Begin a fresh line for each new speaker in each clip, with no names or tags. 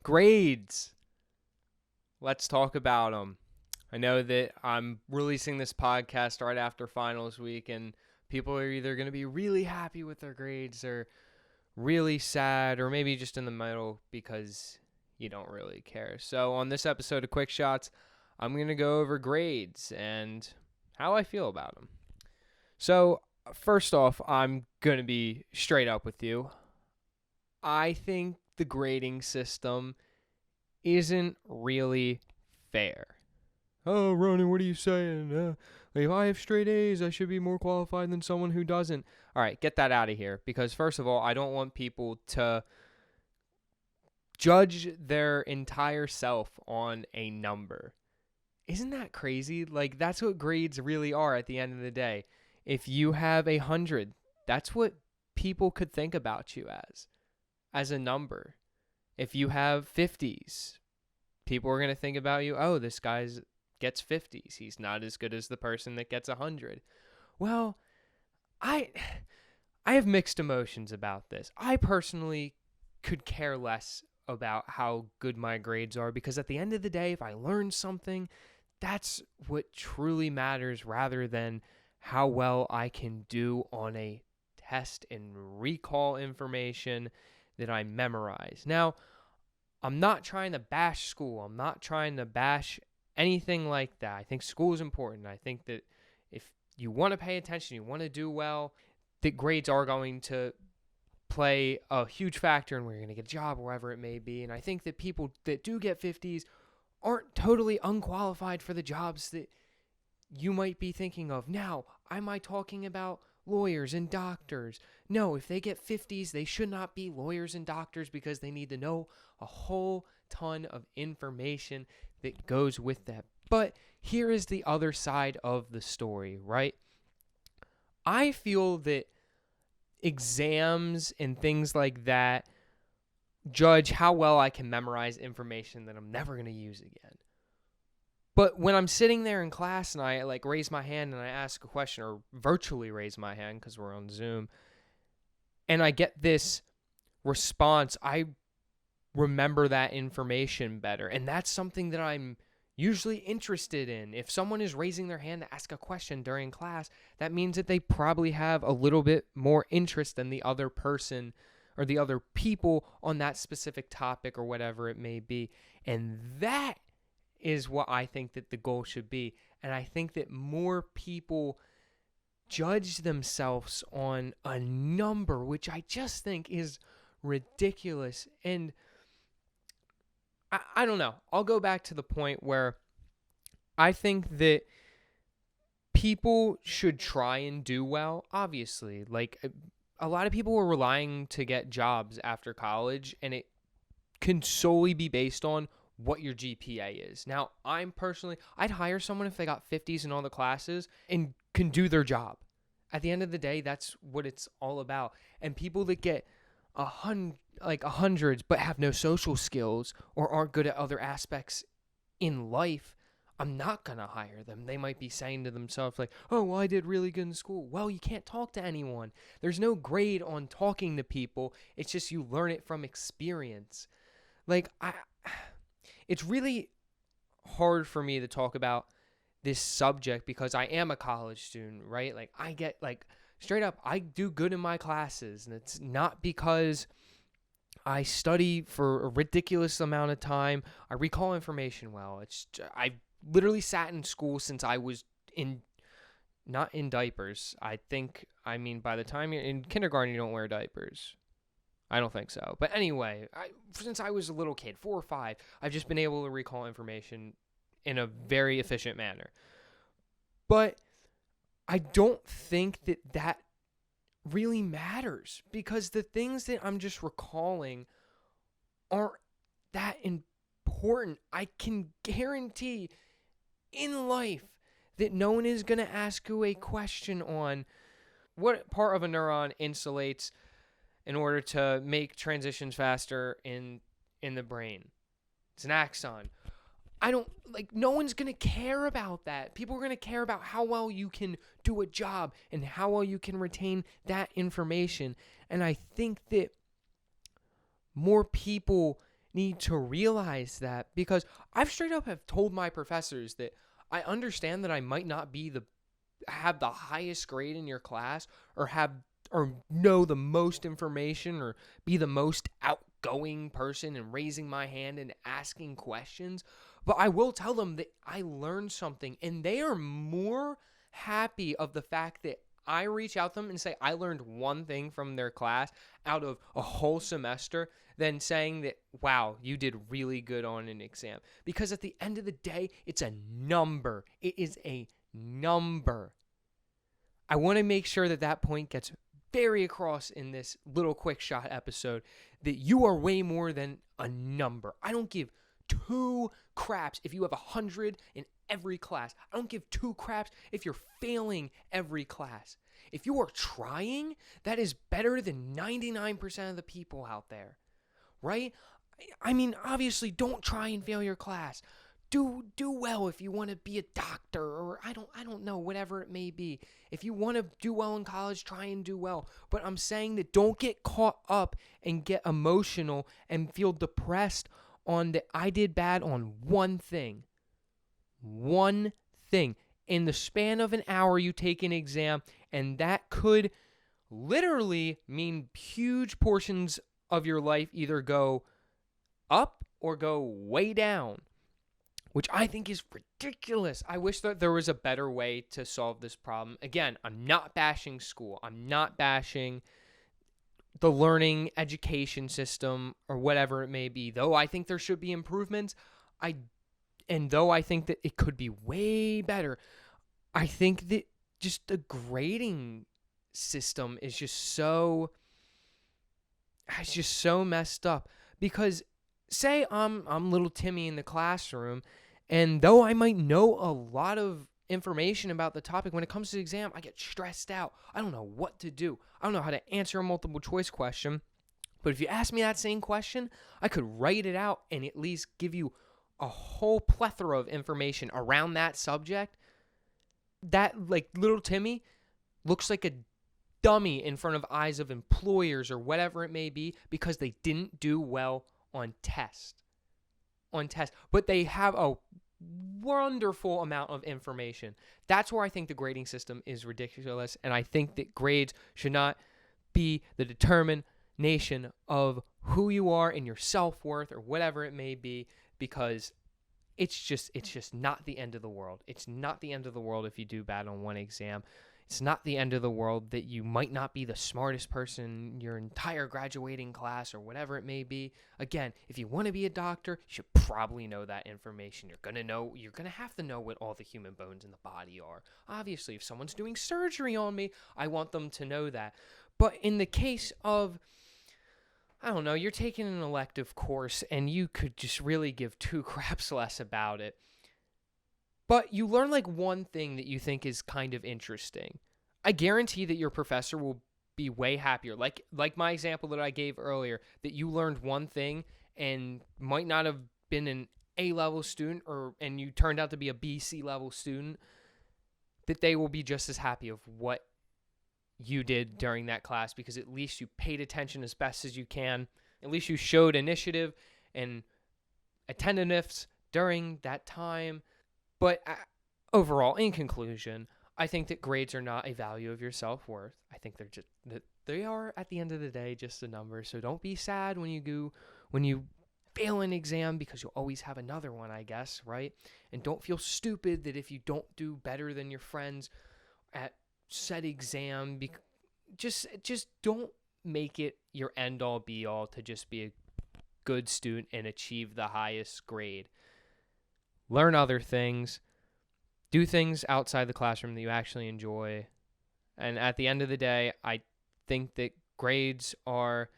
Grades. Let's talk about them. I know that I'm releasing this podcast right after finals week, and people are either going to be really happy with their grades or really sad, or maybe just in the middle because you don't really care. So, on this episode of Kwik Shotz, I'm going to go over grades and how I feel about them. So, first off, I'm going to be straight up with you. I think the grading system isn't really fair. Oh, Ronan, what are you saying? If I have straight A's, I should be more qualified than someone who doesn't. All right, get that out of here. Because first of all, I don't want people to judge their entire self on a number. Isn't that crazy? Like, that's what grades really are at the end of the day. If you have 100, that's what people could think about you as a number. If you have 50s, people are going to think about you, oh, this guy gets 50s. He's not as good as the person that gets 100. Well, I have mixed emotions about this. I personally could care less about how good my grades are because at the end of the day, if I learn something, that's what truly matters rather than how well I can do on a test and recall information that I memorize. Now, I'm not trying to bash school. I'm not trying to bash anything like that. I think school is important. I think that if you want to pay attention, you want to do well, that grades are going to play a huge factor in where you're going to get a job, wherever it may be. And I think that people that do get 50s aren't totally unqualified for the jobs that you might be thinking of. Now, am I talking about lawyers and doctors? No, if they get 50s, they should not be lawyers and doctors because they need to know a whole ton of information that goes with that. But here is the other side of the story, right? I feel that exams and things like that judge how well I can memorize information that I'm never going to use again. But when I'm sitting there in class and I raise my hand and I ask a question, or virtually raise my hand because we're on Zoom, and I get this response, I remember that information better. And that's something that I'm usually interested in. If someone is raising their hand to ask a question during class, that means that they probably have a little bit more interest than the other person or the other people on that specific topic or whatever it may be. And that is what I think that the goal should be. And I think that more people judge themselves on a number, which I just think is ridiculous. And I don't know. I'll go back to the point where I think that people should try and do well, obviously. Like, a lot of people are relying to get jobs after college, and it can solely be based on what your GPA is. Now, I'd hire someone if they got 50s in all the classes and can do their job. At the end of the day, that's what it's all about. And people that get 100s but have no social skills or aren't good at other aspects in life, I'm not going to hire them. They might be saying to themselves like, oh, well, I did really good in school. Well, you can't talk to anyone. There's no grade on talking to people. It's just you learn it from experience. It's really hard for me to talk about this subject because I am a college student, right? Like, I get straight up, I do good in my classes, and it's not because I study for a ridiculous amount of time. I recall information well. I literally sat in school since I was not in diapers. By the time you're in kindergarten, you don't wear diapers. I don't think so. But anyway, since I was a little kid, 4 or 5, I've just been able to recall information in a very efficient manner. But I don't think that really matters because the things that I'm just recalling aren't that important. I can guarantee in life that no one is going to ask you a question on what part of a neuron insulates in order to make transitions faster in the brain. It's an axon. No one's going to care about that. People are going to care about how well you can do a job and how well you can retain that information. And I think that more people need to realize that, because I've straight up have told my professors that I understand that I might not have the highest grade in your class, or know the most information, or be the most outgoing person and raising my hand and asking questions, but I will tell them that I learned something, and they are more happy of the fact that I reach out to them and say I learned one thing from their class out of a whole semester than saying that, wow, you did really good on an exam. Because at the end of the day, it's a number. It is a number. I want to make sure that that point gets very across in this little quick shot episode, that you are way more than a number. I don't give two craps if you have 100 in every class. I don't give two craps if you're failing every class. If you are trying, that is better than 99% of the people out there, right? I mean, obviously, don't try and fail your class. Do well if you want to be a doctor, or I don't know, whatever it may be. If you want to do well in college, try and do well. But I'm saying that don't get caught up and get emotional and feel depressed on that I did bad on one thing. One thing. In the span of an hour, you take an exam, and that could literally mean huge portions of your life either go up or go way down, which I think is ridiculous. I wish that there was a better way to solve this problem. Again, I'm not bashing school. I'm not bashing the learning education system or whatever it may be. Though I think there should be improvements, though I think that it could be way better, I think that just the grading system is just so messed up. Because say I'm little Timmy in the classroom, and though I might know a lot of information about the topic, when it comes to the exam, I get stressed out. I don't know what to do. I don't know how to answer a multiple choice question. But if you ask me that same question, I could write it out and at least give you a whole plethora of information around that subject. That, like, little Timmy looks like a dummy in front of eyes of employers or whatever it may be, because they didn't do well on test. But they have a wonderful amount of information. That's where I think the grading system is ridiculous, and I think that grades should not be the determination of who you are and your self-worth or whatever it may be, because it's just not the end of the world. It's not the end of the world if you do bad on one exam. It's not the end of the world that you might not be the smartest person in your entire graduating class or whatever it may be. Again, if you want to be a doctor, you should probably know that information. You're going to have to know what all the human bones in the body are. Obviously, if someone's doing surgery on me, I want them to know that. But in the case of, I don't know, you're taking an elective course and you could just really give two craps less about it, but you learn like one thing that you think is kind of interesting, I guarantee that your professor will be way happier. Like my example that I gave earlier, that you learned one thing and might not have been an A-level student, and you turned out to be a B/C level student, that they will be just as happy of what you did during that class, because at least you paid attention as best as you can. At least you showed initiative and attentiveness during that time. But overall, in conclusion, I think that grades are not a value of your self-worth. I think they are at the end of the day just a number. So don't be sad when you fail an exam, because you'll always have another one, I guess, right? And don't feel stupid that if you don't do better than your friends at said exam, just don't make it your end-all be-all to just be a good student and achieve the highest grade. Learn other things. Do things outside the classroom that you actually enjoy. And at the end of the day, I think that grades are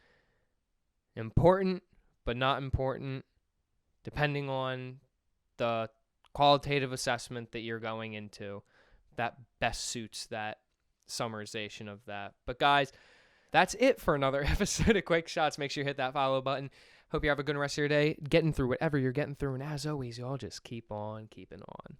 important, but not important, depending on the qualitative assessment that you're going into that best suits that summarization of that. But guys, that's it for another episode of Kwik Shotz. Make sure you hit that follow button. Hope you have a good rest of your day, getting through whatever you're getting through. And as always, y'all just keep on keeping on.